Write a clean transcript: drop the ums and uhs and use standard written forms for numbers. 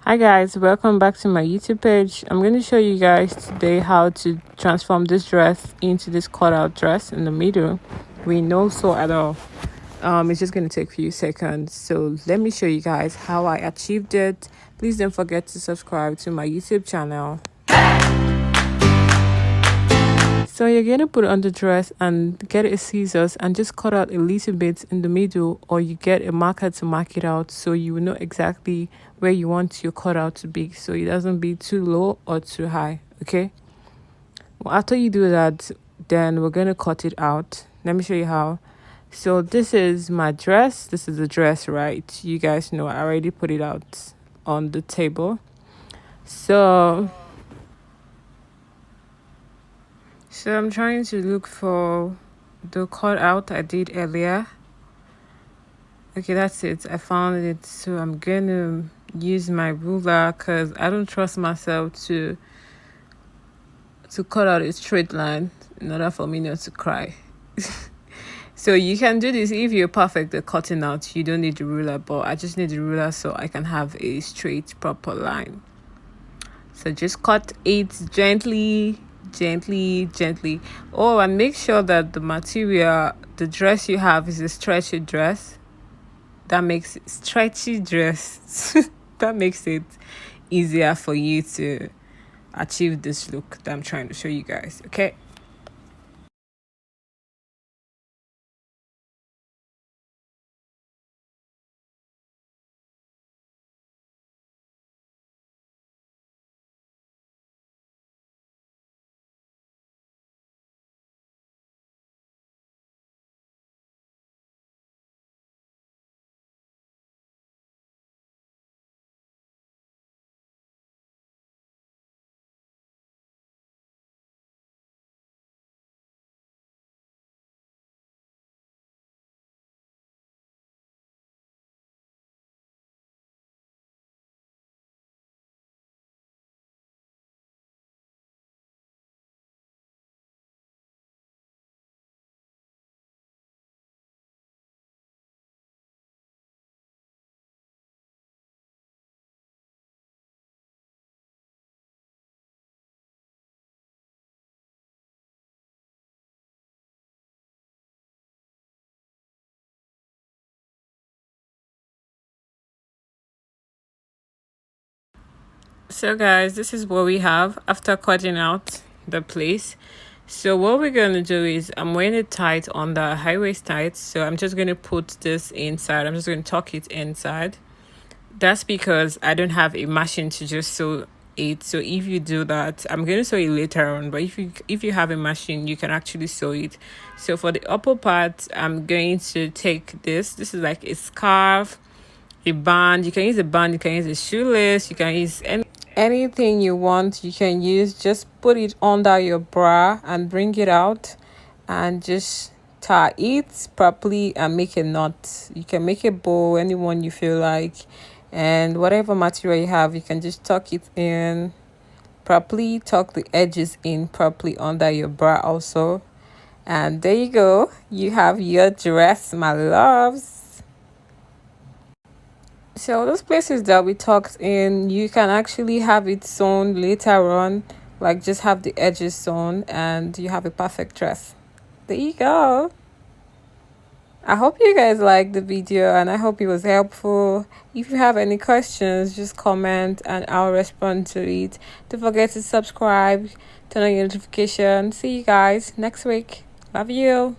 Hi guys, welcome back to my YouTube page. I'm going to show you guys today how to transform this dress into this cutout dress in the middle with no sew at all. It's just going to take a few seconds, so let me show you guys how I achieved it. Please don't forget to subscribe to my YouTube channel. So you're going to put on the dress and get a scissors and just cut out a little bit in the middle, or you get a marker to mark it out so you will know exactly where you want your cutout to be, so it doesn't be too low or too high. Okay, well, after you do that, then we're going to cut it out. Let me show you how. So this is my dress. This is the dress, right? You guys know I already put it out on the table. So I'm trying to look for the cutout I did earlier. Okay, that's it. I found it. So I'm gonna use my ruler because I don't trust myself to cut out a straight line in order for me not to cry. So you can do this if you're perfect at cutting out. You don't need the ruler, but I just need the ruler so I can have a straight, proper line. So just cut it gently. Oh, and make sure that the material, the dress you have, is a stretchy dress. That makes it stretchy dress. That makes it easier for you to achieve this look that I'm trying to show you guys. Okay. So guys, this is what we have after cutting out the place. So what we're going to do is I'm wearing it tight on the high waist tight. So I'm just going to put this inside. I'm just going to tuck it inside. That's because I don't have a machine to just sew it. So if you do that, I'm going to sew it later on, but if you have a machine, you can actually sew it. So for the upper part, I'm going to take this is like a scarf, a band. You can use a band, you can use a shoelace, you can use anything you want. You can use, just put it under your bra and bring it out and just tie it properly and make a knot. You can make a bow, anyone you feel like, and whatever material you have, you can just tuck it in properly, tuck the edges in properly under your bra also, and there you go, you have your dress, my loves. So those places that we tucked in, you can actually have it sewn later on, like just have the edges sewn and you have a perfect dress. There you go. I hope you guys liked the video and I hope it was helpful. If you have any questions, just comment and I'll respond to it. Don't forget to subscribe, turn on your notification. See you guys next week. Love you.